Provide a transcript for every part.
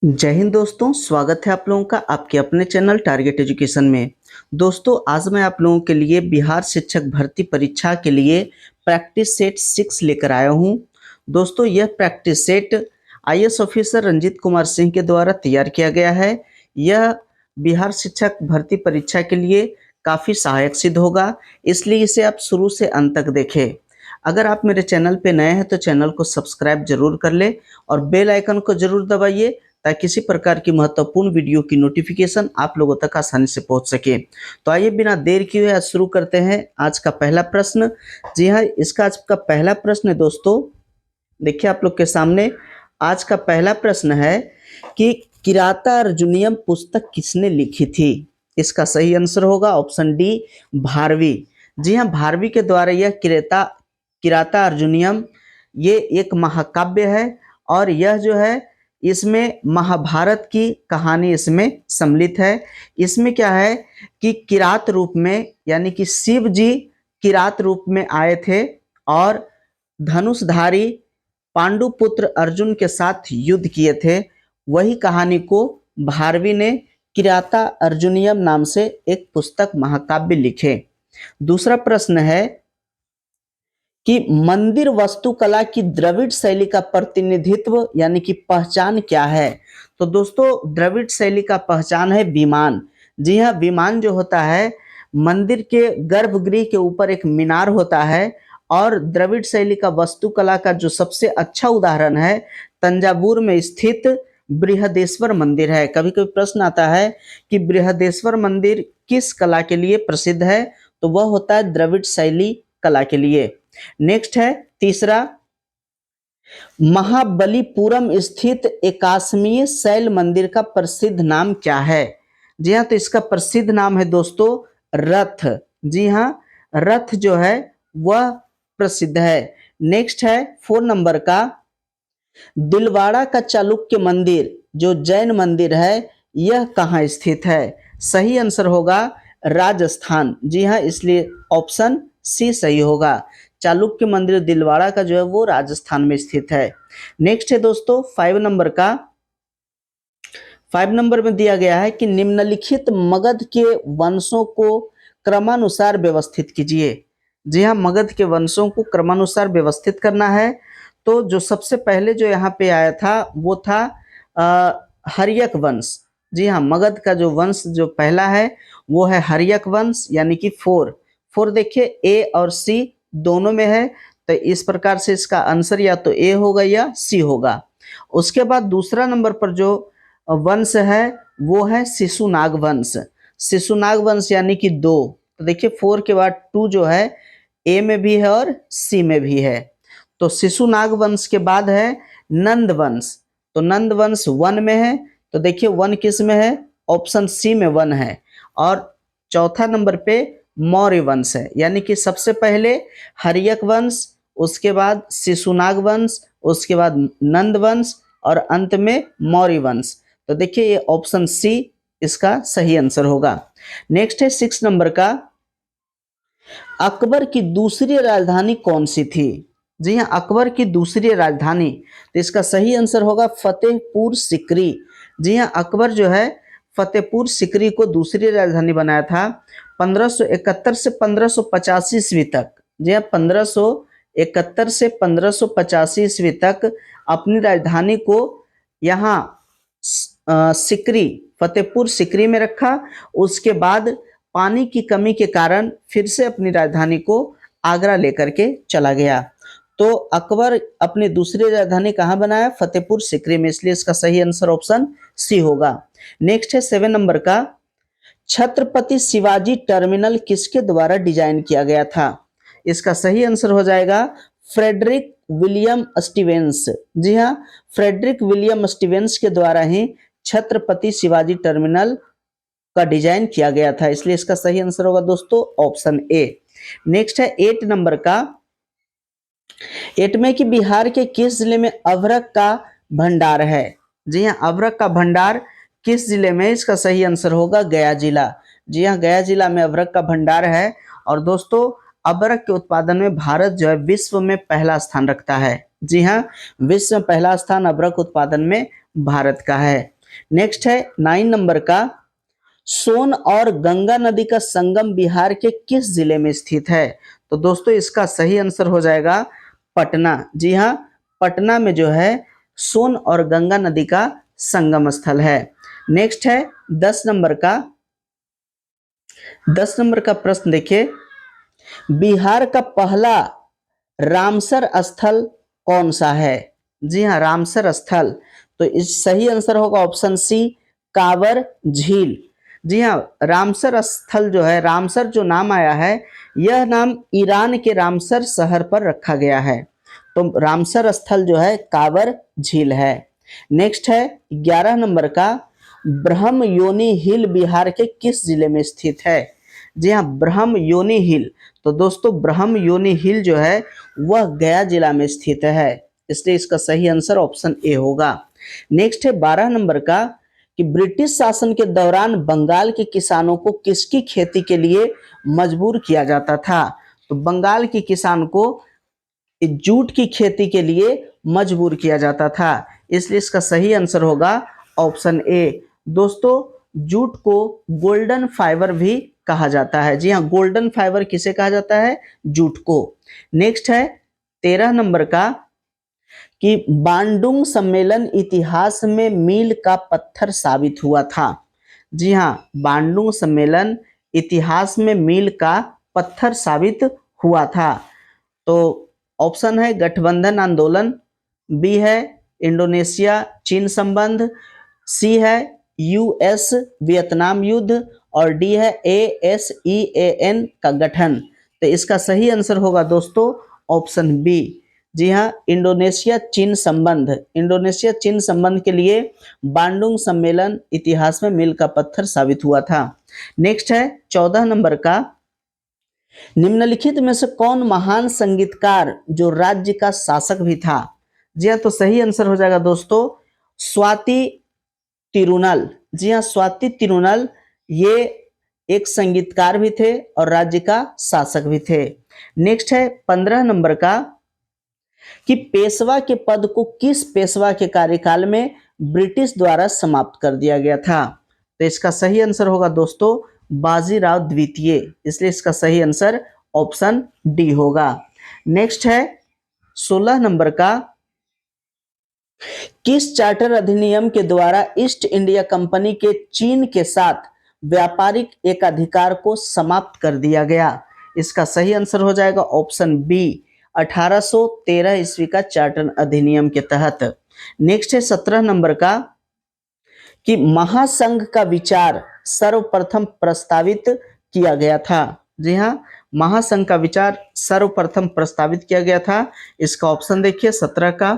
जय हिंद दोस्तों, स्वागत है आप लोगों का आपके अपने चैनल टारगेट एजुकेशन में। दोस्तों, आज मैं आप लोगों के लिए बिहार शिक्षक भर्ती परीक्षा के लिए प्रैक्टिस सेट 6 लेकर आया हूं। दोस्तों, यह practice set IAS officer Ranjit Kumar Singh के द्वारा तैयार किया गया है। यह बिहार शिक्षक भर्ती परीक्षा के लिए काफ़ी सहायक सिद्ध होगा, इसलिए इसे आप शुरू से अंत तक देखें। अगर आप मेरे चैनल पे नए हैं तो चैनल को सब्सक्राइब जरूर कर ले और बेल आइकन को जरूर दबाइए ताकि किसी प्रकार की महत्वपूर्ण वीडियो की नोटिफिकेशन आप लोगों तक आसानी से पहुंच सके। तो आइए बिना देर किए आज शुरू करते हैं आज का पहला प्रश्न। जी हाँ, इसका आज का पहला प्रश्न है दोस्तों, देखिए आप लोग के सामने आज का पहला प्रश्न है कि किराता अर्जुनियम पुस्तक किसने लिखी थी। इसका सही आंसर होगा ऑप्शन डी, भारवी। जी हाँ, भारवी के द्वारा यह किराता अर्जुनियम ये एक महाकाव्य है और यह जो है इसमें महाभारत की कहानी इसमें सम्मिलित है। इसमें क्या है कि किरात रूप में यानी कि शिव जी किरात रूप में आए थे और धनुषधारी पांडुपुत्र अर्जुन के साथ युद्ध किए थे। वही कहानी को भारवी ने किराता अर्जुनियम नाम से एक पुस्तक महाकाव्य लिखे। दूसरा प्रश्न है कि मंदिर वास्तुकला की द्रविड़ शैली का प्रतिनिधित्व यानी कि पहचान क्या है। तो दोस्तों, द्रविड़ शैली का पहचान है विमान। जी हाँ, विमान जो होता है मंदिर के गर्भगृह के ऊपर एक मीनार होता है और द्रविड़ शैली का वास्तुकला का जो सबसे अच्छा उदाहरण है तंजावुर में स्थित बृहदेश्वर मंदिर है। कभी कभी प्रश्न आता है कि बृहदेश्वर मंदिर किस कला के लिए प्रसिद्ध है, तो वह होता है द्रविड़ शैली कला के लिए। नेक्स्ट है तीसरा, महाबलीपुरम स्थित एकाश्मीय शैल मंदिर का प्रसिद्ध नाम क्या है। जी हाँ, तो इसका प्रसिद्ध नाम है दोस्तों रथ। जी हाँ, रथ जो है वह प्रसिद्ध है। नेक्स्ट है 4 नंबर का, दिलवाड़ा का चालुक्य मंदिर जो जैन मंदिर है यह कहाँ स्थित है। सही आंसर होगा राजस्थान। जी हाँ, इसलिए ऑप्शन सी सही होगा। चालुक्य मंदिर दिलवाड़ा का जो है वो राजस्थान में स्थित है। नेक्स्ट है दोस्तों 5 नंबर का। 5 नंबर में दिया गया है कि निम्नलिखित मगध के वंशों को क्रमानुसार व्यवस्थित कीजिए। जी हाँ, मगध के वंशों को क्रमानुसार व्यवस्थित करना है। तो जो सबसे पहले जो यहाँ पे आया था वो था हर्यक वंश। जी हाँ, मगध का जो वंश जो पहला है वो है हर्यक वंश यानी कि 4 देखिए ए और सी दोनों में है, तो इस प्रकार से इसका आंसर या तो ए होगा या सी होगा। उसके बाद दूसरा नंबर पर जो वंश है वो है शिशुनाग वंश। शिशुनाग वंश यानी कि 2, तो देखिए 4 के बाद 2 जो है ए में भी है और सी में भी है। तो शिशुनाग वंश के बाद है नंद वंश, तो नंद वंश 1 में है, तो देखिए 1 किस में है, ऑप्शन सी में 1 है। और चौथा नंबर पे मौर्य वंश है, यानी कि सबसे पहले हर्यक वंश, उसके बाद शिशुनाग वंश, उसके बाद नंद वंश और अंत में मौर्य वंश। तो देखिए ये ऑप्शन सी इसका सही आंसर होगा। नेक्स्ट है 6 नंबर का, अकबर की दूसरी राजधानी कौन सी थी। जी हाँ, अकबर की दूसरी राजधानी, तो इसका सही आंसर होगा फतेहपुर सिकरी। जी हाँ, अकबर जो है फतेहपुर सिकरी को दूसरी राजधानी बनाया था 1571 से 1585 ईस्वी तक। जी हाँ, 1571 से 1585 ईस्वी तक अपनी राजधानी को यहाँ सिकरी फतेहपुर सिकरी में रखा। उसके बाद पानी की कमी के कारण फिर से अपनी राजधानी को आगरा लेकर के चला गया। तो अकबर अपनी दूसरी राजधानी कहाँ बनाया, फतेहपुर सिकरी में, इसलिए इसका सही आंसर ऑप्शन सी होगा। नेक्स्ट है 7 नंबर का, छत्रपति शिवाजी टर्मिनल किसके द्वारा डिजाइन किया गया था। इसका सही आंसर हो जाएगा फ्रेडरिक विलियम स्टीवेंस। जी हाँ, फ्रेडरिक विलियम स्टीवेंस के द्वारा ही छत्रपति शिवाजी टर्मिनल का डिजाइन किया गया था, इसलिए इसका सही आंसर होगा दोस्तों ऑप्शन ए। नेक्स्ट है 8 नंबर का, 8 में कि बिहार के किस जिले में अभ्रक का भंडार है। जी हाँ, अभ्रक का भंडार किस जिले में, इसका सही आंसर होगा गया जिला। जी हाँ, गया जिला में अभ्रक का भंडार है। और दोस्तों अबरख के उत्पादन में भारत जो है विश्व में पहला स्थान रखता है। जी हाँ, विश्व में पहला स्थान अबरख उत्पादन में भारत का है। नेक्स्ट है 9 नंबर का, सोन और गंगा नदी का संगम बिहार के किस जिले में स्थित है? तो दोस्तों इसका सही आंसर हो जाएगा पटना। जी हाँ, पटना में जो है सोन और गंगा नदी का संगम स्थल है। नेक्स्ट है 10 नंबर का, 10 नंबर का प्रश्न देखिए, बिहार का पहला रामसर स्थल कौन सा है? जी हाँ, रामसर स्थल। तो इस सही आंसर होगा ऑप्शन सी, कांवर झील। जी हाँ, रामसर स्थल जो है, रामसर जो नाम आया है, यह नाम ईरान के रामसर शहर पर रखा गया है। तो रामसर स्थल जो है कांवर झील है। नेक्स्ट है 11 नंबर का, ब्रह्म योनि हिल बिहार के किस जिले में स्थित है? जी हाँ, ब्रह्म योनि हिल। तो दोस्तों ब्रह्म योनि हिल जो है वह गया जिला में स्थित है, इसलिए इसका सही आंसर ऑप्शन ए होगा। नेक्स्ट है 12 नंबर का, कि ब्रिटिश शासन के दौरान बंगाल के किसानों को किसकी खेती के लिए मजबूर किया जाता था? तो बंगाल के किसान को जूट की खेती के लिए मजबूर किया जाता था, इसलिए इसका सही आंसर होगा ऑप्शन ए। दोस्तों जूट को गोल्डन फाइबर भी कहा जाता है। जी हाँ, गोल्डन फाइबर किसे कहा जाता है? जूट को। नेक्स्ट है 13 नंबर का, कि बांडुंग सम्मेलन इतिहास में मील का पत्थर साबित हुआ था। जी हाँ, बांडुंग सम्मेलन इतिहास में मील का पत्थर साबित हुआ था। तो ऑप्शन है गठबंधन आंदोलन, बी है इंडोनेशिया चीन संबंध, सी है यूएस वियतनाम युद्ध, और डी है ASEAN का गठन। तो इसका सही आंसर होगा दोस्तों ऑप्शन बी। जी हाँ, इंडोनेशिया चीन संबंध। इंडोनेशिया चीन संबंध के लिए बांडुंग सम्मेलन इतिहास में मील का पत्थर साबित हुआ था। नेक्स्ट है 14 नंबर का, निम्नलिखित में से कौन महान संगीतकार जो राज्य का शासक भी था? जी हाँ, तो सही आंसर हो जाएगा दोस्तों स्वाति तिरुनल। जी हाँ, स्वाति तिरुनल ये एक संगीतकार भी थे और राज्य का शासक भी थे। नेक्स्ट है 15 नंबर का, कि पेशवा के पद को किस पेशवा के कार्यकाल में ब्रिटिश द्वारा समाप्त कर दिया गया था? तो इसका सही आंसर होगा दोस्तों बाजीराव द्वितीय, इसलिए इसका सही आंसर ऑप्शन डी होगा। नेक्स्ट है 16 नंबर का, किस चार्टर अधिनियम के द्वारा ईस्ट इंडिया कंपनी के चीन के साथ व्यापारिक एकाधिकार को समाप्त कर दिया गया? इसका सही आंसर हो जाएगा ऑप्शन बी, 1813 ईस्वी का चार्टर अधिनियम के तहत। नेक्स्ट है 17 नंबर का, कि महासंघ का विचार सर्वप्रथम प्रस्तावित किया गया था। जी हाँ, महासंघ का विचार सर्वप्रथम प्रस्तावित किया गया था। इसका ऑप्शन देखिए 17 का,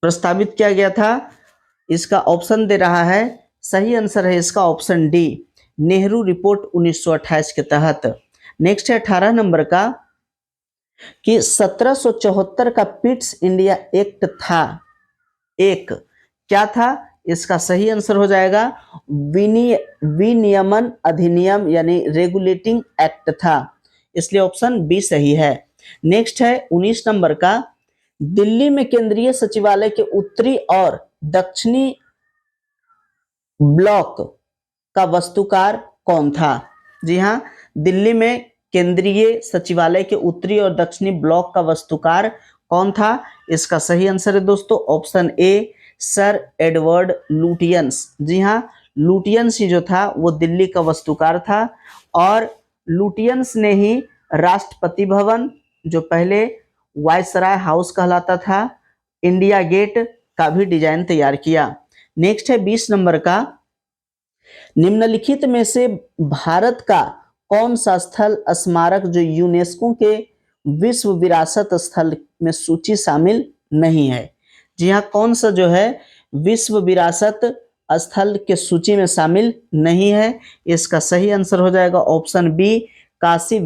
प्रस्तावित किया गया था, इसका ऑप्शन दे रहा है, सही आंसर है इसका ऑप्शन डी, नेहरू रिपोर्ट 1928 के तहत। नेक्स्ट है 18 नंबर का, कि 1774 का पिट्स इंडिया एक्ट था, एक क्या था? इसका सही आंसर हो जाएगा विनियमन अधिनियम यानी रेगुलेटिंग एक्ट था, इसलिए ऑप्शन बी सही है। नेक्स्ट है 19 नंबर का, दिल्ली में केंद्रीय सचिवालय के उत्तरी और दक्षिणी ब्लॉक का वास्तुकार कौन था? जी हाँ, दिल्ली में केंद्रीय सचिवालय के उत्तरी और दक्षिणी ब्लॉक का वास्तुकार कौन था? इसका सही आंसर है दोस्तों option A, sir Edward Lutyens. जी हाँ, लुटियंस ही जो था वो दिल्ली का वास्तुकार था, और लुटियंस ने ही राष्ट्रपति भवन, जो पहले वायसराय हाउस कहलाता था, इंडिया गेट का भी डिजाइन तैयार किया। नेक्स्ट है 20 नंबर का, निम्नलिखित में से भारत का कौन सा स्थल स्मारक जो यूनेस्को के विश्व विरासत स्थल में सूची शामिल नहीं है? जी हाँ, कौन सा जो है विश्व विरासत स्थल के सूची में शामिल नहीं है? इसका सही आंसर हो जाएगा ऑप्शन बी, काशी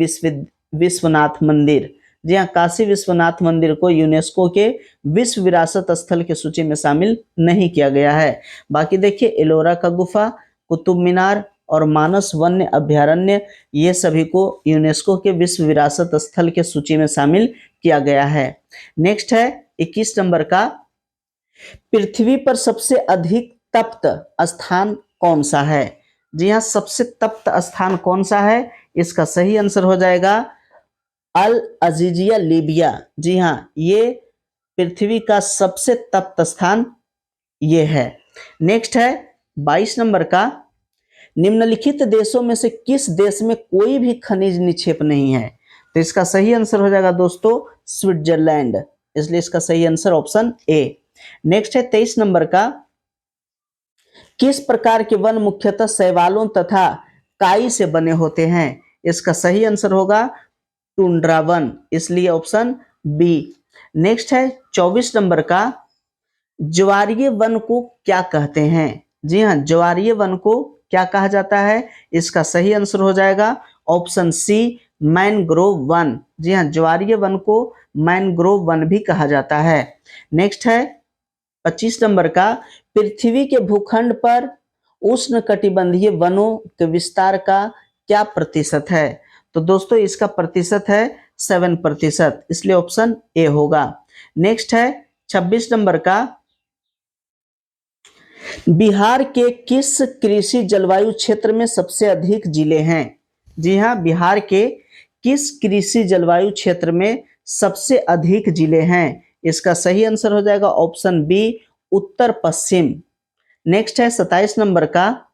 विश्वनाथ मंदिर। जी हाँ, काशी विश्वनाथ मंदिर को यूनेस्को के विश्व विरासत स्थल के सूची में शामिल नहीं किया गया है। बाकी देखिए एलोरा का गुफा, कुतुब मीनार और मानस वन्य अभयारण्य, ये सभी को यूनेस्को के विश्व विरासत स्थल के सूची में शामिल किया गया है। नेक्स्ट है 21 नंबर का, पृथ्वी पर सबसे अधिक तप्त स्थान कौन सा है? जी हाँ, सबसे तप्त स्थान कौन सा है? इसका सही आंसर हो जाएगा अल अजीजिया लीबिया। जी हाँ, ये पृथ्वी का सबसे तप्त स्थान ये है। नेक्स्ट है 22 नंबर का, निम्नलिखित देशों में से किस देश में कोई भी खनिज निक्षेप नहीं है? तो इसका सही आंसर हो जाएगा दोस्तों स्विट्जरलैंड, इसलिए इसका सही आंसर ऑप्शन ए। नेक्स्ट है 23 नंबर का, किस प्रकार के वन मुख्यतः शैवालों तथा काई से बने होते हैं? इसका सही आंसर होगा टुंड्रा वन, इसलिए ऑप्शन बी। नेक्स्ट है 24 नंबर का, ज्वारीय वन को क्या कहते हैं? जी हाँ, ज्वारीय वन को क्या कहा जाता है? इसका सही आंसर हो जाएगा ऑप्शन सी मैनग्रोव वन। जी हाँ, ज्वारीय वन को मैनग्रोव वन भी कहा जाता है। नेक्स्ट है 25 नंबर का, पृथ्वी के भूखंड पर उष्णकटिबंधीय वनों के विस्तार का क्या प्रतिशत है? तो दोस्तों इसका प्रतिशत है 7%, इसलिए ऑप्शन ए होगा। नेक्स्ट है 26 नंबर का, बिहार के किस कृषि जलवायु क्षेत्र में सबसे अधिक जिले हैं? जी हाँ, बिहार के किस कृषि जलवायु क्षेत्र में सबसे अधिक जिले हैं? इसका सही आंसर हो जाएगा ऑप्शन बी उत्तर पश्चिम। नेक्स्ट है 27 नंबर का,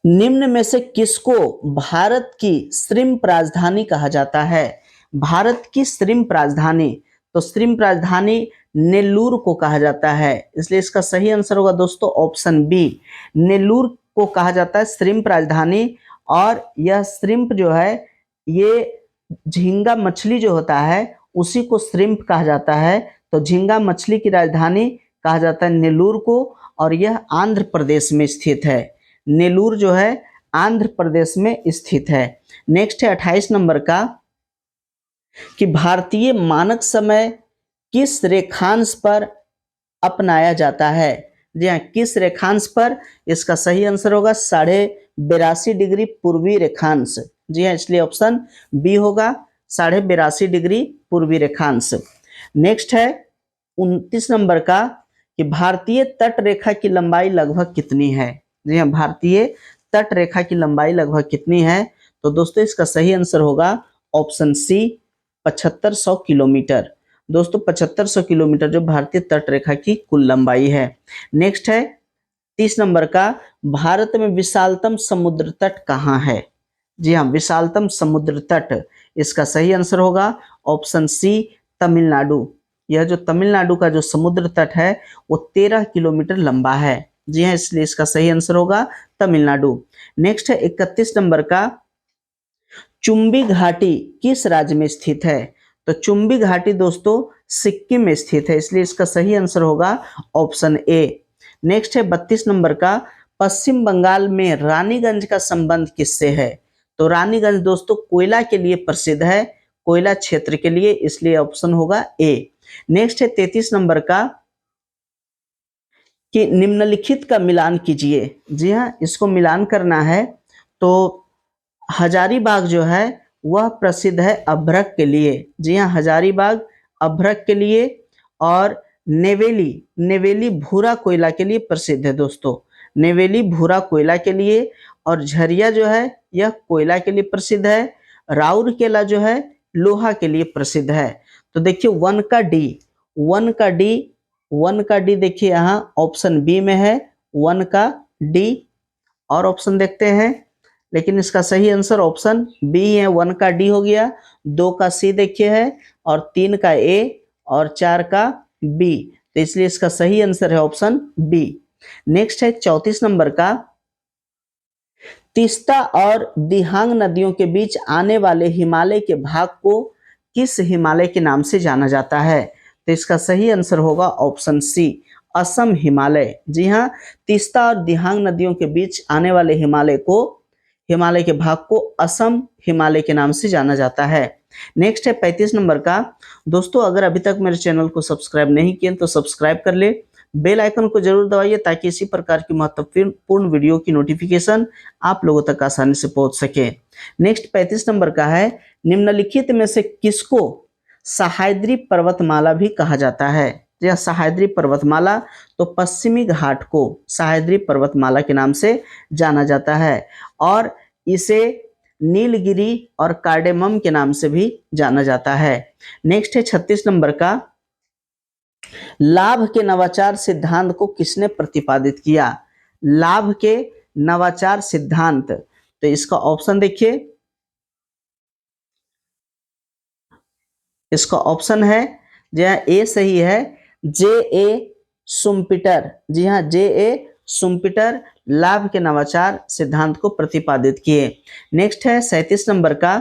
निम्न में से किसको भारत की श्रिम्प राजधानी कहा जाता है? भारत की श्रिम्प राजधानी, तो श्रिम्प राजधानी नेल्लूर को कहा जाता है, इसलिए इसका सही आंसर होगा दोस्तों ऑप्शन बी, नेल्लूर को कहा जाता है श्रिम्प राजधानी। और यह श्रिम्प जो है, ये झींगा मछली जो होता है उसी को श्रिम्प कहा जाता है, तो झींगा मछली की राजधानी कहा जाता है नेल्लूर को, और यह आंध्र प्रदेश में स्थित है। नेल्लूर जो है आंध्र प्रदेश में स्थित है। नेक्स्ट है 28 नंबर का, कि भारतीय मानक समय किस रेखांश पर अपनाया जाता है? जी हाँ, किस रेखांश पर? इसका सही आंसर होगा 82.5 डिग्री पूर्वी रेखांश। जी हाँ, इसलिए ऑप्शन बी होगा 82.5 डिग्री पूर्वी रेखांश। नेक्स्ट है 29 नंबर का, कि भारतीय तट रेखा की लंबाई लगभग कितनी है? जी हाँ, भारतीय तट रेखा की लंबाई लगभग कितनी है? तो दोस्तों इसका सही आंसर होगा ऑप्शन सी 7500 किलोमीटर। दोस्तों 7500 किलोमीटर जो भारतीय तट रेखा की कुल लंबाई है। नेक्स्ट है 30 नंबर का, भारत में विशालतम समुद्र तट कहाँ है? जी हाँ, विशालतम समुद्र तट, इसका सही आंसर होगा ऑप्शन सी तमिलनाडु। यह जो तमिलनाडु का जो समुद्र तट है वो 13 किलोमीटर लंबा है। जी हाँ, इसलिए इसका सही आंसर होगा तमिलनाडु। नेक्स्ट है 31 नंबर का, चुंबी घाटी किस राज्य में स्थित है? तो चुंबी घाटी दोस्तों सिक्किम में स्थित है, इसलिए इसका सही आंसर होगा ऑप्शन ए। नेक्स्ट है 32 नंबर का, पश्चिम बंगाल में रानीगंज का संबंध किससे है? तो रानीगंज दोस्तों कोयला के लिए प्रसिद्ध है, कोयला क्षेत्र के लिए, इसलिए ऑप्शन होगा ए। नेक्स्ट है 33 नंबर का, कि निम्नलिखित का मिलान कीजिए। जी हाँ, इसको मिलान करना है। तो हजारीबाग जो है वह प्रसिद्ध है अभ्रक के लिए। जी हाँ, हजारीबाग अभ्रक के लिए, और नेवेली भूरा कोयला के लिए प्रसिद्ध है दोस्तों, नेवेली भूरा कोयला के लिए। और झरिया जो है यह कोयला के लिए प्रसिद्ध है। राउरकेला जो है लोहा के लिए प्रसिद्ध है। तो देखिए वन का डी देखिए यहाँ ऑप्शन बी में है, वन का डी। और ऑप्शन देखते हैं, लेकिन इसका सही आंसर ऑप्शन बी है, 1 का डी हो गया, 2 का सी देखिए है, और 3 का ए, और 4 का बी, तो इसलिए इसका सही आंसर है ऑप्शन बी। नेक्स्ट है 34 नंबर का, तीस्ता और दिहांग नदियों के बीच आने वाले हिमालय के भाग को किस हिमालय के नाम से जाना जाता है? तो इसका सही आंसर होगा ऑप्शन सी असम हिमालय। जी हाँ, तीस्ता और दिहांग नदियों के बीच आने वाले हिमालय के भाग को असम हिमालय के नाम से जाना जाता है। नेक्स्ट है 35 नंबर का, दोस्तों अगर अभी तक मेरे चैनल को सब्सक्राइब नहीं किए तो सब्सक्राइब कर ले, बेल आइकन को जरूर दबाइए ताकि इसी प्रकार की महत्वपूर्ण वीडियो की नोटिफिकेशन आप लोगों तक आसानी से पहुंच सके। नेक्स्ट 35 नंबर का है, निम्नलिखित में से किसको सह्याद्री पर्वतमाला भी कहा जाता है? यह सह्याद्री पर्वतमाला, तो पश्चिमी घाट को सह्याद्री पर्वतमाला के नाम से जाना जाता है और इसे नीलगिरी और कार्डेमम के नाम से भी जाना जाता है। नेक्स्ट है 36 नंबर का, लाभ के नवाचार सिद्धांत को किसने प्रतिपादित किया? लाभ के नवाचार सिद्धांत, तो इसका ऑप्शन देखिए, इसका ऑप्शन है जी हाँ ए सही है, जे ए शुम्पीटर। जी हाँ, जे ए शुम्पीटर लाभ के नवाचार सिद्धांत को प्रतिपादित किए। नेक्स्ट है 37 नंबर का,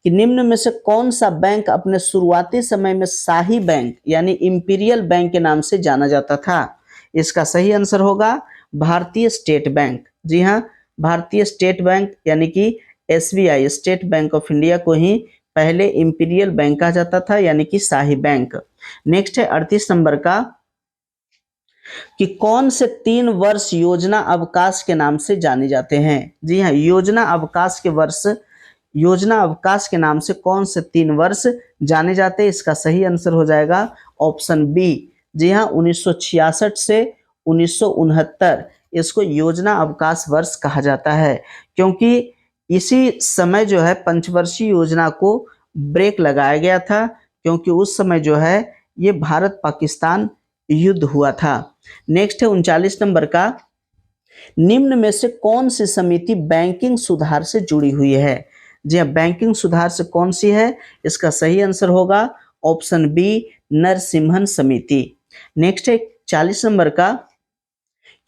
कि निम्न में से कौन सा बैंक अपने शुरुआती समय में शाही बैंक यानी इंपीरियल बैंक के नाम से जाना जाता था? इसका सही आंसर होगा भारतीय स्टेट बैंक। जी हाँ, भारतीय स्टेट बैंक यानी कि SBI, state bank of India को ही पहले इंपीरियल बैंक कहा जाता था यानी कि शाही बैंक। नेक्स्ट है 38 नंबर का, कि कौन से 3 वर्ष योजना अवकाश के नाम से जाने जाते हैं? जी हाँ, योजना अवकाश के नाम से कौन से 3 वर्ष जाने जाते हैं? इसका सही आंसर हो जाएगा ऑप्शन बी। जी हाँ, 1966 से 1969 इसको योजना अवकाश वर्ष कहा जाता है, क्योंकि इसी समय जो है पंचवर्षीय योजना को ब्रेक लगाया गया था, क्योंकि उस समय जो है ये भारत पाकिस्तान युद्ध हुआ था। नेक्स्ट है 39 नंबर का, निम्न में से कौन सी समिति बैंकिंग सुधार से जुड़ी हुई है? जी हाँ, बैंकिंग सुधार से कौन सी है? इसका सही आंसर होगा ऑप्शन बी, नरसिम्हन समिति। नेक्स्ट है 40 नंबर का,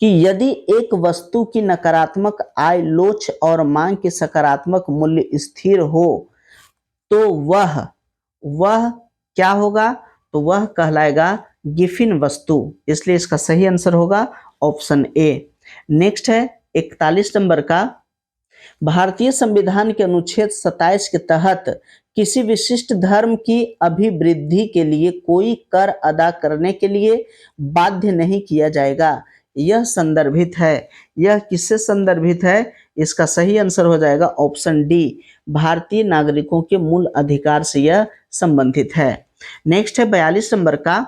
कि यदि एक वस्तु की नकारात्मक आय लोच और मांग के सकारात्मक मूल्य स्थिर हो तो वह क्या होगा? तो वह कहलाएगा गिफिन वस्तु, इसलिए इसका सही आंसर होगा ऑप्शन ए। नेक्स्ट है 41 नंबर का, भारतीय संविधान के अनुच्छेद 27 के तहत किसी विशिष्ट धर्म की अभिवृद्धि के लिए कोई कर अदा करने के लिए बाध्य नहीं किया जाएगा। यह संदर्भित है, यह किससे संदर्भित है? इसका सही आंसर हो जाएगा ऑप्शन डी, भारतीय नागरिकों के मूल अधिकार से यह संबंधित है। नेक्स्ट है 42 नंबर का,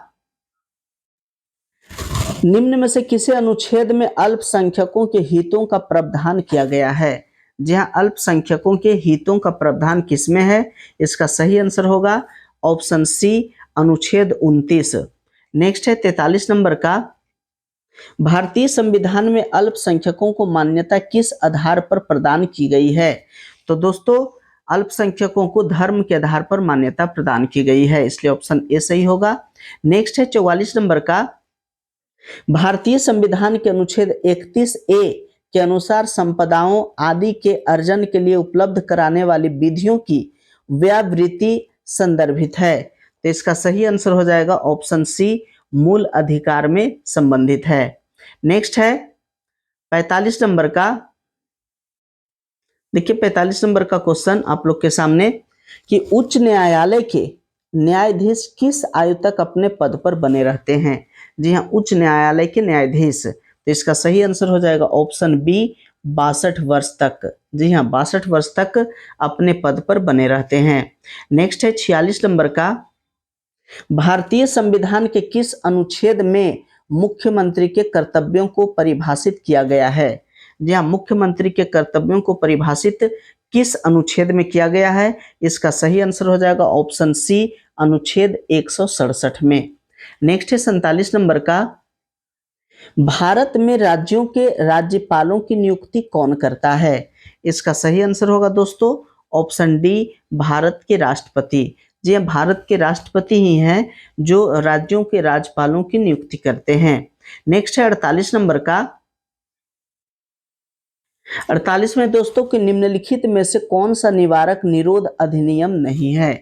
निम्न में से किसी अनुच्छेद में अल्पसंख्यकों के हितों का प्रावधान किया गया है? जी हाँ, अल्पसंख्यकों के हितों का प्रावधान किसमें है? इसका सही आंसर होगा ऑप्शन सी, अनुच्छेद 29। नेक्स्ट है 43 नंबर का, भारतीय संविधान में अल्पसंख्यकों को मान्यता किस आधार पर प्रदान की गई है? तो दोस्तों, अल्पसंख्यकों को धर्म के आधार पर मान्यता प्रदान की गई है, इसलिए ऑप्शन ए सही होगा। नेक्स्ट है 44 नंबर का, भारतीय संविधान के अनुच्छेद 31 ए के अनुसार संपदाओं आदि के अर्जन के लिए उपलब्ध कराने वाली विधियों की व्यावृत्ति संदर्भित है, तो इसका सही आंसर हो जाएगा ऑप्शन सी, मूल अधिकार में संबंधित है। नेक्स्ट है 45 नंबर का, देखिए 45 नंबर का क्वेश्चन आप लोग के सामने, कि उच्च न्यायालय के न्यायाधीश किस आयु तक अपने पद पर बने रहते हैं? जी हाँ, उच्च न्यायालय के न्यायाधीश, तो इसका सही आंसर हो जाएगा ऑप्शन बी, 62 वर्ष तक। जी हाँ, 62 वर्ष तक अपने पद पर बने रहते हैं। नेक्स्ट है 46 नंबर का, भारतीय संविधान के किस अनुच्छेद में मुख्यमंत्री के कर्तव्यों को परिभाषित किया गया है? जी हाँ, मुख्यमंत्री के कर्तव्यों को परिभाषित किस अनुच्छेद में किया गया है? इसका सही आंसर हो जाएगा ऑप्शन सी, अनुच्छेद 167 में। नेक्स्ट है 47 नंबर का, भारत में राज्यों के राज्यपालों की नियुक्ति कौन करता है? इसका सही आंसर होगा दोस्तों ऑप्शन डी, भारत के राष्ट्रपति। जी हाँ, भारत के राष्ट्रपति ही हैं जो राज्यों के राज्यपालों की नियुक्ति करते हैं। नेक्स्ट है 48 नंबर का, 48 में दोस्तों कि निम्नलिखित में से कौन सा निवारक निरोध अधिनियम नहीं है?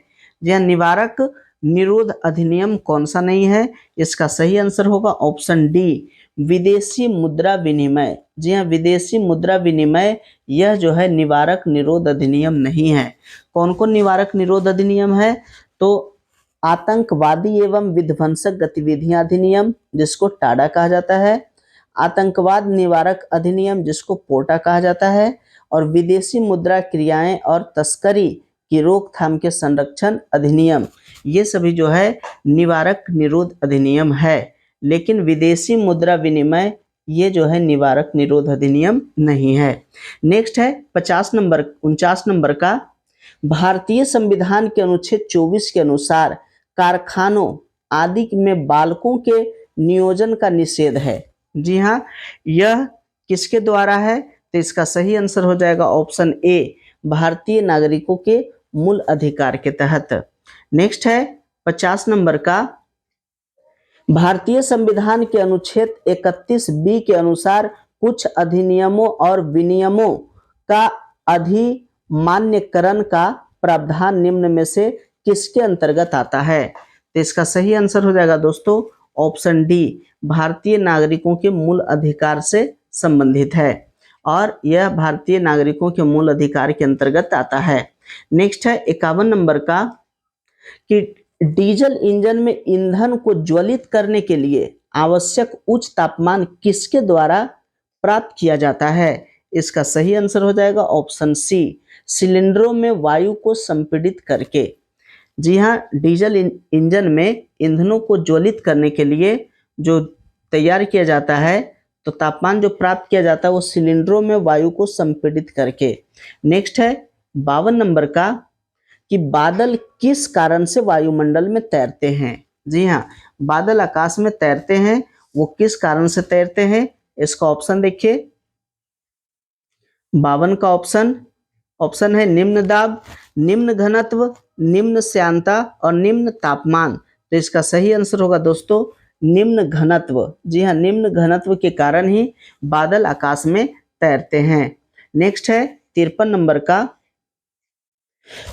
जी हाँ, निवारक निरोध अधिनियम कौन सा नहीं है? इसका सही आंसर होगा ऑप्शन डी, विदेशी मुद्रा विनिमय। जी हाँ, विदेशी मुद्रा विनिमय यह जो है निवारक निरोध अधिनियम नहीं है। कौन कौन निवारक निरोध अधिनियम है? तो आतंकवादी एवं विध्वंसक गतिविधियां अधिनियम, जिसको टाडा कहा जाता है, आतंकवाद निवारक अधिनियम, जिसको पोटा कहा जाता है, और विदेशी मुद्रा क्रियाएं और तस्करी की रोकथाम के संरक्षण अधिनियम, ये सभी जो है निवारक निरोध अधिनियम है। लेकिन विदेशी मुद्रा विनिमय ये जो है निवारक निरोध अधिनियम नहीं है। नेक्स्ट है 49 नंबर का, भारतीय संविधान के अनुच्छेद 24 के अनुसार कारखानों आदि में बालकों के नियोजन का निषेध है। जी हाँ, यह किसके द्वारा है? तो इसका सही आंसर हो जाएगा ऑप्शन ए, भारतीय नागरिकों के मूल अधिकार के तहत। नेक्स्ट है 50 नंबर का, भारतीय संविधान के अनुच्छेद 31 बी के अनुसार कुछ अधिनियमों और विनियमों का अधिमान्यकरण का प्रावधान निम्न में से किसके अंतर्गत आता है? तो इसका सही आंसर हो जाएगा दोस्तों ऑप्शन डी, भारतीय नागरिकों के मूल अधिकार से संबंधित है और यह भारतीय नागरिकों के मूल अधिकार के अंतर्गत आता है। नेक्स्ट है 51 नंबर का, कि डीजल इंजन में ईंधन को ज्वलित करने के लिए आवश्यक उच्च तापमान किसके द्वारा प्राप्त किया जाता है? इसका सही आंसर हो जाएगा ऑप्शन सी, सिलेंडरों में वायु को संपीड़ित करके। जी हाँ, डीजल इंजन में ईंधनों को ज्वलित करने के लिए जो तैयार किया जाता है तो तापमान जो प्राप्त किया जाता है वो सिलेंडरों में वायु को संपीड़ित करके। नेक्स्ट है 52 नंबर का, कि बादल किस कारण से वायुमंडल में तैरते हैं? जी हाँ, बादल आकाश में तैरते हैं, वो किस कारण से तैरते हैं? इसका ऑप्शन देखिए, 52 का ऑप्शन है निम्न दाब, निम्न घनत्व, निम्न श्यानता और निम्न तापमान। तो इसका सही आंसर होगा दोस्तों निम्न घनत्व। जी हाँ, निम्न घनत्व के कारण ही बादल आकाश में तैरते हैं। नेक्स्ट है 53 नंबर का,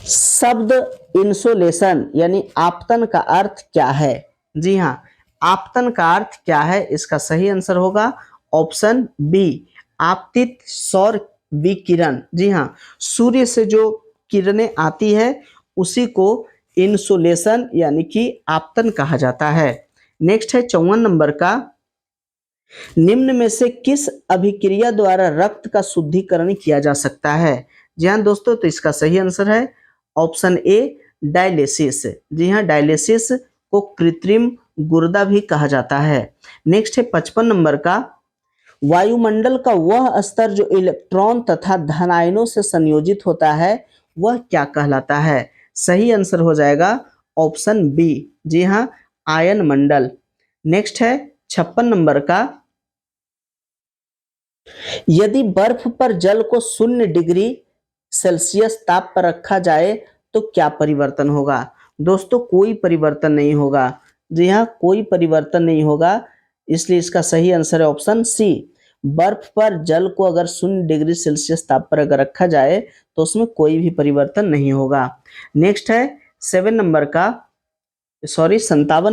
शब्द इंसोलेशन यानी आपतन का अर्थ क्या है? जी हाँ, आपतन का अर्थ क्या है? इसका सही आंसर होगा ऑप्शन बी, आपतित सौर विकिरण। जी हाँ, सूर्य से जो किरणें आती है उसी को इंसोलेशन यानी कि आपतन कहा जाता है। नेक्स्ट है 54 नंबर का, निम्न में से किस अभिक्रिया द्वारा रक्त का शुद्धिकरण किया जा सकता है? जी हाँ दोस्तों, तो इसका सही आंसर है ऑप्शन ए, डायलिसिस। जी हाँ, डायलिसिस को कृत्रिम गुर्दा भी कहा जाता है। नेक्स्ट है 55 नंबर का, वायुमंडल का वह स्तर जो इलेक्ट्रॉन तथा धनायनों से संयोजित होता है वह क्या कहलाता है? सही आंसर हो जाएगा ऑप्शन बी, जी हाँ, आयन मंडल। नेक्स्ट है 56 नंबर का, यदि बर्फ पर जल को 0 डिग्री सेल्सियस ताप पर रखा जाए तो क्या परिवर्तन होगा? दोस्तों कोई परिवर्तन नहीं होगा। जी हाँ, कोई परिवर्तन नहीं होगा, इसलिए इसका सही आंसर है ऑप्शन सी, बर्फ पर जल को अगर 0 डिग्री सेल्सियस ताप पर अगर रखा जाए तो उसमें कोई भी परिवर्तन नहीं होगा। नेक्स्ट है 57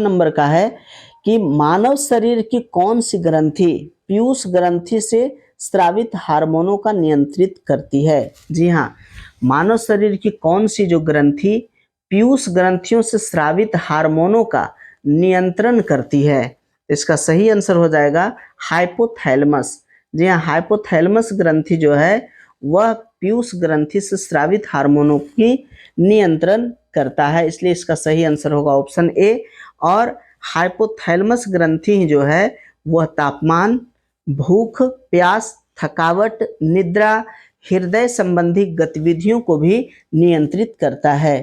नंबर का है, कि मानव शरीर की कौन सी ग्रंथि पीयूष ग्रंथि से स्रावित हार्मोनों का नियंत्रित करती है? जी हाँ, मानव शरीर की कौन सी जो ग्रंथि पीयूष ग्रंथियों से स्रावित हार्मोनों का नियंत्रण करती है? इसका सही आंसर हो जाएगा हाइपोथैलेमस। जी हाँ, हाइपोथैलेमस ग्रंथि जो है वह पीयूष ग्रंथि से स्रावित हार्मोनों की नियंत्रण करता है, इसलिए इसका सही आंसर होगा ऑप्शन ए। और हाइपोथैलेमस ग्रंथि जो है वह तापमान, भूख, प्यास, थकावट, निद्रा, हृदय संबंधी गतिविधियों को भी नियंत्रित करता है।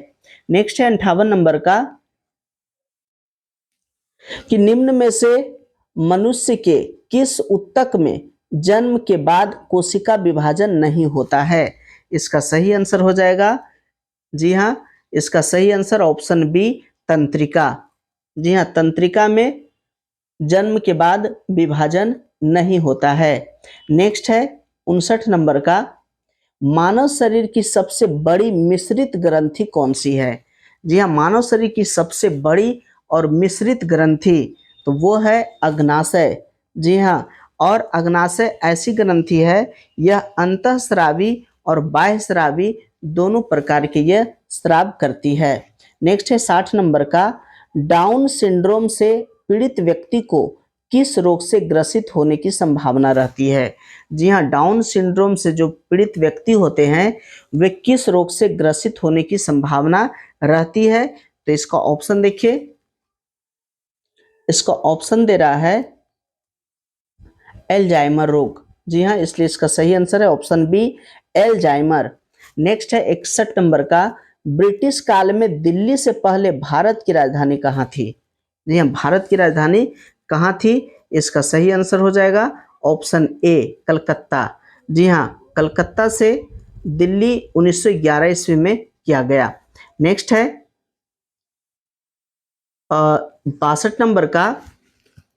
नेक्स्ट है 58 नंबर का, कि निम्न में से मनुष्य के किस ऊतक में जन्म के बाद कोशिका विभाजन नहीं होता है? इसका सही आंसर हो जाएगा, जी हाँ, इसका सही आंसर ऑप्शन बी, तंत्रिका। जी हाँ, तंत्रिका में जन्म के बाद विभाजन नहीं होता है। नेक्स्ट है 59 नंबर का, मानव शरीर की सबसे बड़ी मिश्रित ग्रंथि कौन सी है? जी हाँ, मानव शरीर की सबसे बड़ी और मिश्रित ग्रंथि तो वो है अग्नाशय। जी हाँ, और अग्नाशय ऐसी ग्रंथि है, यह अंतःस्रावी और बाह्यस्रावी दोनों प्रकार के यह स्राव करती है। नेक्स्ट है 60 नंबर का, डाउन सिंड्रोम से पीड़ित व्यक्ति को किस रोग से ग्रसित होने की संभावना रहती है? जी हाँ, डाउन सिंड्रोम से जो पीड़ित व्यक्ति होते हैं वे किस रोग से ग्रसित होने की संभावना रहती है? तो इसका ऑप्शन देखिए, इसका ऑप्शन दे रहा है एल्जाइमर रोग। जी हाँ, इसलिए इसका सही आंसर है ऑप्शन बी, एल्जाइमर। नेक्स्ट है 61 नंबर का, ब्रिटिश काल में दिल्ली से पहले भारत की राजधानी कहाँ थी? जी हाँ, भारत की राजधानी कहाँ थी? इसका सही आंसर हो जाएगा ऑप्शन ए, कलकत्ता। जी हाँ, कलकत्ता से दिल्ली 1911 ईस्वी में किया गया। नेक्स्ट है 62 नंबर का,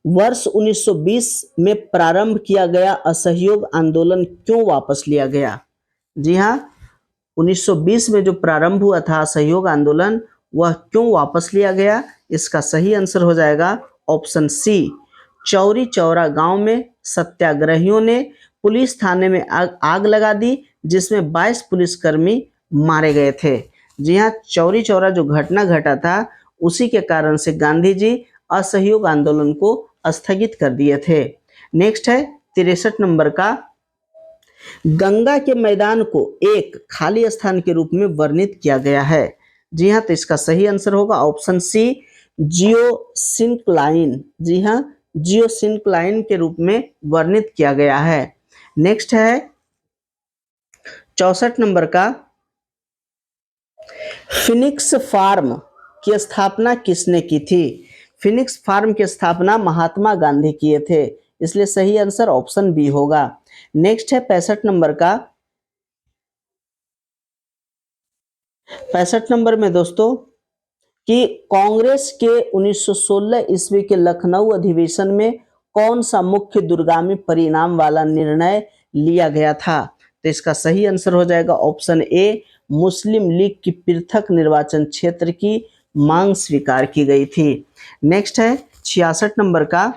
वर्ष 1920 में प्रारंभ किया गया असहयोग आंदोलन क्यों वापस लिया गया? जी हाँ, 1920 में जो प्रारंभ हुआ था असहयोग आंदोलन, वह क्यों वापस लिया गया? इसका सही आंसर हो जाएगा ऑप्शन सी, चौरी चौरा गांव में सत्याग्रहियों ने पुलिस थाने में आग लगा दी, जिसमें 22 पुलिसकर्मी मारे गए थे। जी हाँ, चौरी चौरा जो घटना घटा था उसी के कारण से गांधी जी असहयोग आंदोलन को स्थगित कर दिए थे। नेक्स्ट है 63 नंबर का, गंगा के मैदान को एक खाली स्थान के रूप में वर्णित किया गया है। जी हाँ, तो इसका सही आंसर होगा ऑप्शन सी, जियोसिंक्लाइन। जी हाँ, जियोसिंक्लाइन के रूप में वर्णित किया गया है। नेक्स्ट है 64 नंबर का, फिनिक्स फार्म की स्थापना किसने की थी? फिनिक्स फार्म की स्थापना महात्मा गांधी किए थे, इसलिए सही आंसर ऑप्शन बी होगा। नेक्स्ट है 65 नंबर का, 65 नंबर में दोस्तों कि कांग्रेस के 1916 ईस्वी के लखनऊ अधिवेशन में कौन सा मुख्य दूरगामी परिणाम वाला निर्णय लिया गया था? तो इसका सही आंसर हो जाएगा ऑप्शन ए, मुस्लिम लीग की पृथक निर्वाचन क्षेत्र की मांग स्वीकार की गई थी। नेक्स्ट है 66 नंबर का,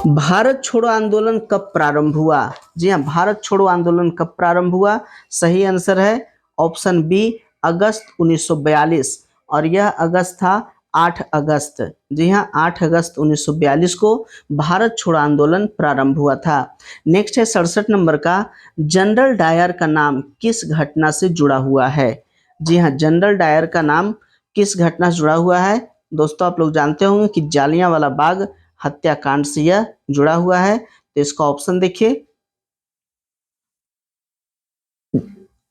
भारत छोड़ो आंदोलन कब प्रारंभ हुआ? जी हाँ, भारत छोड़ो आंदोलन कब प्रारंभ हुआ? सही आंसर है ऑप्शन बी, अगस्त 1942, और यह अगस्त था 8 अगस्त। जी हाँ, 8 अगस्त 1942 को भारत छोड़ो आंदोलन प्रारंभ हुआ था। नेक्स्ट है 67 नंबर का, जनरल डायर का नाम किस घटना से जुड़ा हुआ है? जी हाँ, जनरल डायर का नाम किस घटना से जुड़ा हुआ है? दोस्तों आप लोग जानते होंगे कि जालियांवाला बाग हत्याकांड से यह जुड़ा हुआ है। तो इसका ऑप्शन देखिए,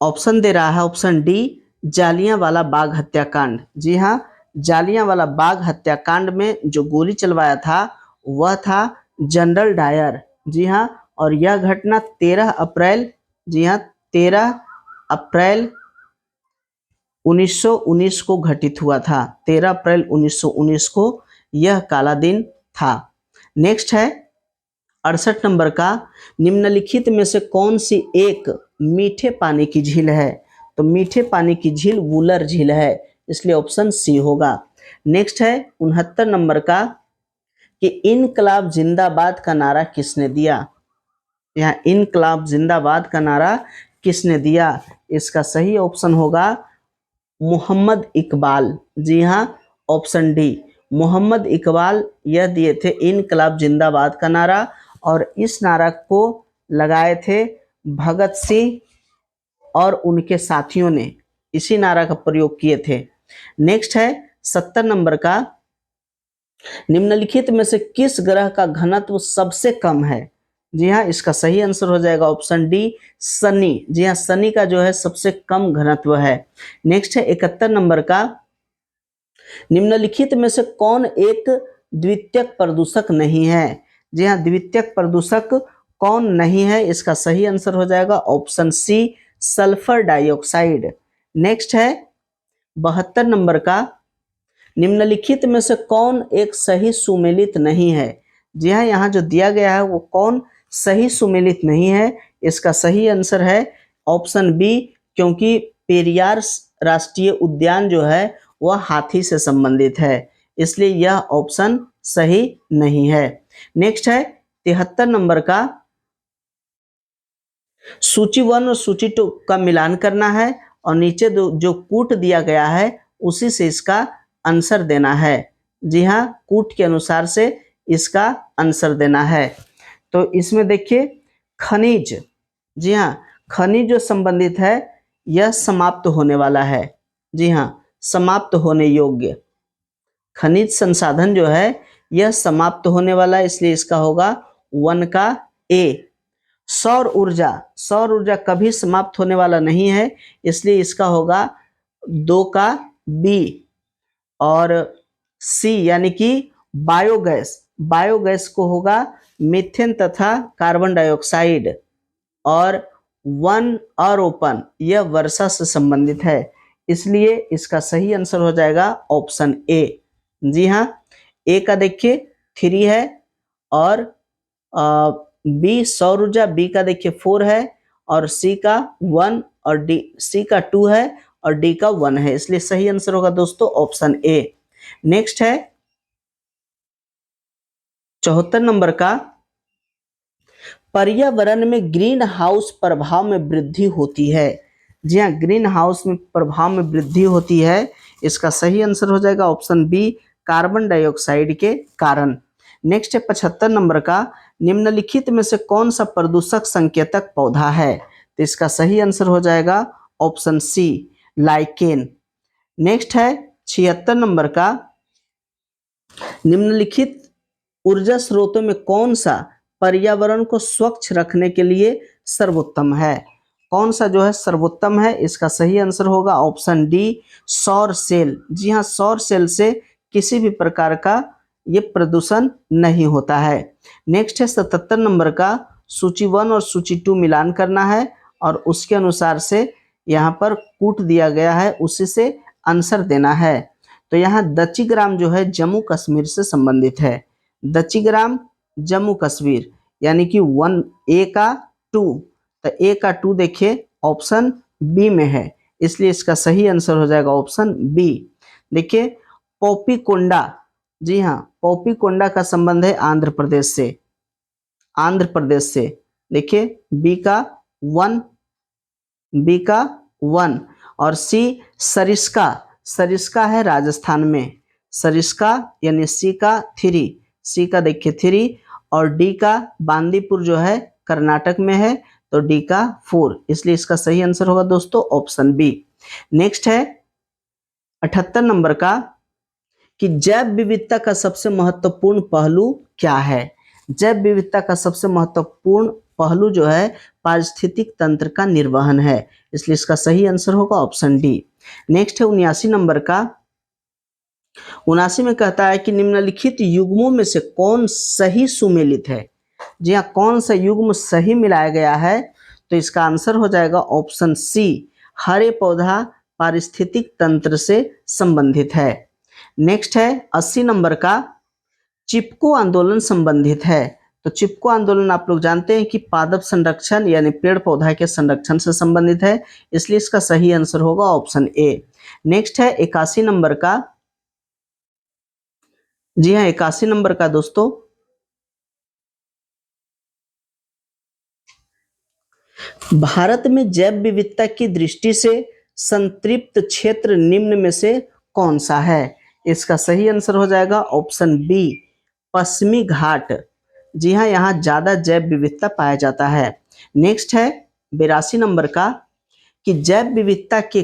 ऑप्शन दे रहा है ऑप्शन डी, जालियांवाला बाग हत्याकांड। जी हाँ, जालियांवाला बाग हत्याकांड में जो गोली चलवाया था वह था जनरल डायर। जी हाँ, और यह घटना 13 अप्रैल, जी हाँ, 13 अप्रैल 1919 को घटित हुआ था। 13 अप्रैल 1919 को यह काला दिन था। नेक्स्ट है 68 नंबर का, निम्नलिखित में से कौन सी एक मीठे पानी की झील है? तो मीठे पानी की झील वुलर झील है, इसलिए ऑप्शन सी होगा। नेक्स्ट है 69 नंबर का, कि इनकलाब जिंदाबाद का नारा किसने दिया? यहाँ इनकलाब जिंदाबाद का नारा किसने दिया? इसका सही ऑप्शन होगा मोहम्मद इकबाल। जी हाँ, ऑप्शन डी, मोहम्मद इकबाल यह दिए थे इनकलाब जिंदाबाद का नारा, और इस नारा को लगाए थे भगत सिंह और उनके साथियों ने, इसी नारा का प्रयोग किए थे। नेक्स्ट है 70 नंबर का, निम्नलिखित में से किस ग्रह का घनत्व सबसे कम है? जी हाँ, इसका सही आंसर हो जाएगा ऑप्शन डी, शनि। जी हाँ, शनि का जो है सबसे कम घनत्व है। नेक्स्ट है 71 नंबर का, निम्नलिखित में से कौन एक द्वितीयक प्रदूषक नहीं है? जी हाँ, द्वितीयक प्रदूषक कौन नहीं है? इसका सही आंसर हो जाएगा option C, sulphur dioxide. Next है 72 नंबर का, निम्नलिखित में से कौन एक सही सुमेलित नहीं है? जी हाँ, यहाँ जो दिया गया है वो कौन सही सुमेलित नहीं है? इसका सही आंसर है ऑप्शन बी, क्योंकि पेरियार राष्ट्रीय उद्यान जो है वह हाथी से संबंधित है, इसलिए यह ऑप्शन सही नहीं है। नेक्स्ट है 73 नंबर का, सूची 1 और सूची 2 का मिलान करना है, और नीचे जो कूट दिया गया है उसी से इसका आंसर देना है। जी हाँ, कूट के अनुसार से इसका आंसर देना है। तो इसमें देखिए खनिज, जी हाँ, खनिज जो संबंधित है यह समाप्त होने वाला है। जी हाँ, समाप्त होने योग्य खनिज संसाधन जो है यह समाप्त होने वाला है, इसलिए इसका होगा 1 का ए। सौर ऊर्जा, सौर ऊर्जा कभी समाप्त होने वाला नहीं है, इसलिए इसका होगा 2 का बी। और सी यानी कि बायोगैस, बायोगैस को होगा मीथेन तथा कार्बन डाइऑक्साइड। और वन आरोपण यह वर्षा से संबंधित है, इसलिए इसका सही आंसर हो जाएगा ऑप्शन ए। जी हाँ, ए का देखिए 3 है और बी सौर ऊर्जा, बी का देखिए 4 है और सी का 1 और डी, सी का 2 है और डी का 1 है, इसलिए सही आंसर होगा दोस्तों ऑप्शन ए। नेक्स्ट है 74 नंबर का, पर्यावरण में ग्रीन हाउस प्रभाव में वृद्धि होती है। जी हाँ, ग्रीन हाउस में प्रभाव में वृद्धि होती है, इसका सही आंसर हो जाएगा ऑप्शन बी, कार्बन डाइऑक्साइड के कारण। नेक्स्ट है 75 नंबर का, निम्नलिखित में से कौन सा प्रदूषक संकेतक पौधा है? तो इसका सही आंसर हो जाएगा ऑप्शन सी, लाइकेन। नेक्स्ट है 76 नंबर का, निम्नलिखित ऊर्जा स्रोतों में कौन सा पर्यावरण को स्वच्छ रखने के लिए सर्वोत्तम है? कौन सा जो है सर्वोत्तम है? इसका सही आंसर होगा ऑप्शन डी, सौर सेल। जी हाँ, सौर सेल से किसी भी प्रकार का ये प्रदूषण नहीं होता है। नेक्स्ट है 77 नंबर का, सूची 1 और सूची 2 मिलान करना है और उसके अनुसार से यहाँ पर कूट दिया गया है, उसी से आंसर देना है। तो यहाँ दच्चीग्राम जो है जम्मू कश्मीर से संबंधित है। दच्चीग्राम जम्मू कश्मीर यानी कि 1 ए का 2, तो ए का 2 देखिए ऑप्शन बी में है, इसलिए इसका सही आंसर हो जाएगा ऑप्शन बी। देखिए पोपीकोंडा, जी हाँ, पोपीकोंडा का संबंध है आंध्र प्रदेश से, आंध्र प्रदेश से। देखिए बी का 1, बी का 1 और सी सरिस्का, सरिस्का है राजस्थान में, सरिस्का यानी सी का 3, सी का देखिए 3 और डी का बांदीपुर जो है कर्नाटक में है, तो डी का 4, इसलिए इसका सही आंसर होगा दोस्तों ऑप्शन बी। नेक्स्ट है 78 नंबर का, कि जैव विविधता का सबसे महत्वपूर्ण पहलू क्या है? जैव विविधता का सबसे महत्वपूर्ण पहलू जो है पारिस्थितिक तंत्र का निर्वहन है, इसलिए इसका सही आंसर होगा ऑप्शन डी। नेक्स्ट है 79 नंबर का, 79 में कहता है कि निम्नलिखित युग्मों में से कौन सही सुमेलित है? जी हाँ, कौन सा युग्म सही मिलाया गया है? तो इसका आंसर हो जाएगा ऑप्शन सी, हरे पौधा पारिस्थितिक तंत्र से संबंधित है। नेक्स्ट है 80 नंबर का, चिपको आंदोलन संबंधित है। तो चिपको आंदोलन आप लोग जानते हैं कि पादप संरक्षण यानी पेड़ पौधा के संरक्षण से संबंधित है, इसलिए इसका सही आंसर होगा ऑप्शन ए। नेक्स्ट है 81 नंबर का, जी हाँ 81 नंबर का दोस्तों, भारत में जैव विविधता की दृष्टि से संतृप्त क्षेत्र निम्न में से कौन सा है? इसका सही आंसर हो जाएगा ऑप्शन बी, पश्चिमी घाट। जी हाँ, यहाँ ज्यादा जैव विविधता पाया जाता है। नेक्स्ट है 82 नंबर का, कि जैव विविधता के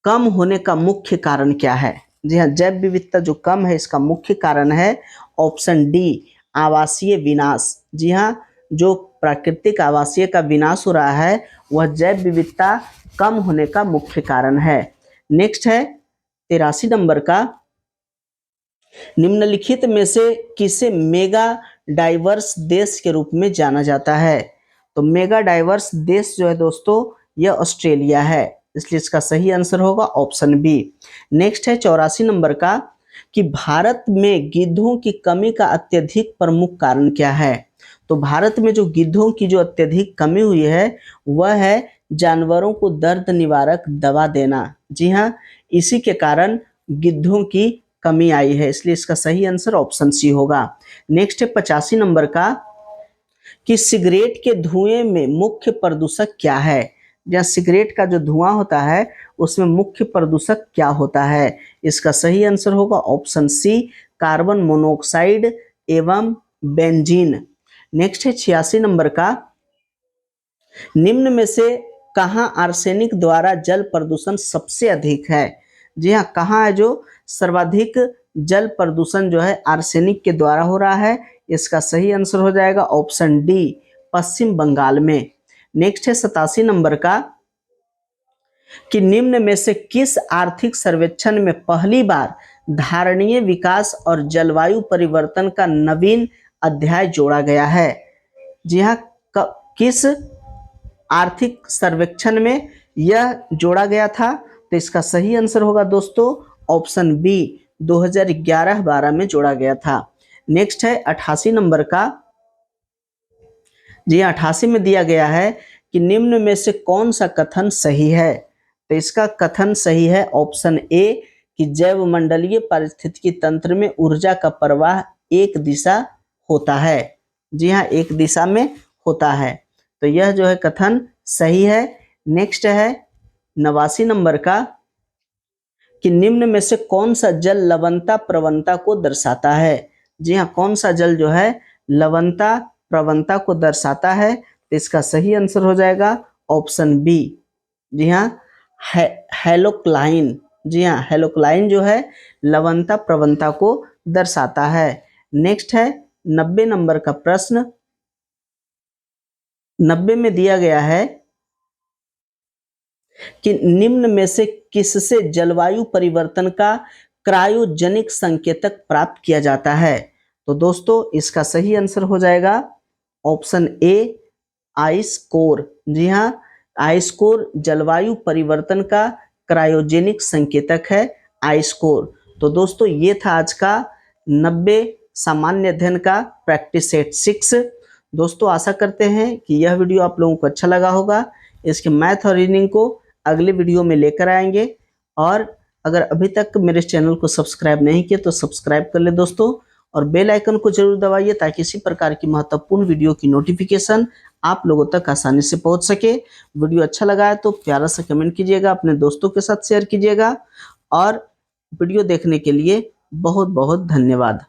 कम होने का मुख्य कारण क्या है? जी हाँ, जैव विविधता जो कम है इसका मुख्य कारण है ऑप्शन डी, आवासीय विनाश। जी हाँ, जो प्राकृतिक आवासीय का विनाश हो रहा है वह जैव विविधता कम होने का मुख्य कारण है। नेक्स्ट है 83 नंबर का, निम्नलिखित में से किसे मेगा डाइवर्स देश के रूप में जाना जाता है? तो मेगा डाइवर्स देश जो है दोस्तों यह ऑस्ट्रेलिया है, इसलिए इसका सही आंसर होगा ऑप्शन बी। नेक्स्ट है 84 नंबर का, कि भारत में गिद्धों की कमी का अत्यधिक प्रमुख कारण क्या है? तो भारत में जो गिद्धों की जो अत्यधिक कमी हुई है वह है जानवरों को दर्द निवारक दवा देना। जी हाँ, इसी के कारण गिद्धों की कमी आई है, इसलिए इसका सही आंसर ऑप्शन सी होगा। नेक्स्ट है 85 नंबर का, कि सिगरेट के धुएं में मुख्य प्रदूषक क्या है? जहाँ सिगरेट का जो धुआं होता है उसमें मुख्य प्रदूषक क्या होता है? इसका सही आंसर होगा ऑप्शन सी, कार्बन मोनोऑक्साइड एवं बेंजीन। नेक्स्ट है 86 नंबर का, निम्न में से कहाँ आर्सेनिक द्वारा जल प्रदूषण सबसे अधिक है? जी हाँ, कहाँ है जो सर्वाधिक जल प्रदूषण जो है आर्सेनिक के द्वारा हो रहा है? इसका सही आंसर हो जाएगा ऑप्शन डी, पश्चिम बंगाल में। नेक्स्ट है 87 नंबर का, कि निम्न में से किस आर्थिक सर्वेक्षण में पहली बार धारणीय विकास और जलवायु परिवर्तन का नवीन अध्याय जोड़ा गया है? जी हाँ, किस आर्थिक सर्वेक्षण में यह जोड़ा गया था? तो इसका सही आंसर होगा दोस्तों ऑप्शन बी, 2011-12 में जोड़ा गया था। नेक्स्ट है 88 नंबर का, जी 88 में दिया गया है कि निम्न में से कौन सा कथन सही है? तो इसका कथन सही है ऑप्शन ए, कि जैव मंडलीय पारिस्थितिकी तंत्र में ऊर्जा का प्रवाह एक दिशा होता है। जी हाँ, एक दिशा में होता है, तो यह जो है कथन सही है। नेक्स्ट है 89 नंबर का, कि निम्न में से कौन सा जल लवणता प्रवणता को दर्शाता है? जी हाँ, कौन सा जल जो है लवणता प्रवणता को दर्शाता है? तो इसका सही आंसर हो जाएगा ऑप्शन बी, जी हाँ, हेलोक्लाइन। जी हाँ, हेलोक्लाइन जो है लवणता प्रवणता को दर्शाता है। नेक्स्ट है 90 नंबर का प्रश्न, 90 में दिया गया है कि निम्न में से किससे जलवायु परिवर्तन का क्रायोजेनिक संकेतक प्राप्त किया जाता है? तो दोस्तों इसका सही आंसर हो जाएगा ऑप्शन ए, आइस कोर। जी हाँ, आइस कोर जलवायु परिवर्तन का क्रायोजेनिक संकेतक है, आइस कोर। तो दोस्तों ये था आज का 90 सामान्य अध्ययन का प्रैक्टिस सेट 6। दोस्तों आशा करते हैं कि यह वीडियो आप लोगों को अच्छा लगा होगा। इसके मैथ और रीजनिंग को अगले वीडियो में लेकर आएंगे, और अगर अभी तक मेरे चैनल को सब्सक्राइब नहीं किया तो सब्सक्राइब कर ले दोस्तों, और बेल आइकन को जरूर दबाइए ताकि इसी प्रकार की महत्वपूर्ण वीडियो की नोटिफिकेशन आप लोगों तक आसानी से पहुंच सके। वीडियो अच्छा लगा है तो प्यारा सा कमेंट कीजिएगा, अपने दोस्तों के साथ शेयर कीजिएगा, और वीडियो देखने के लिए बहुत बहुत धन्यवाद।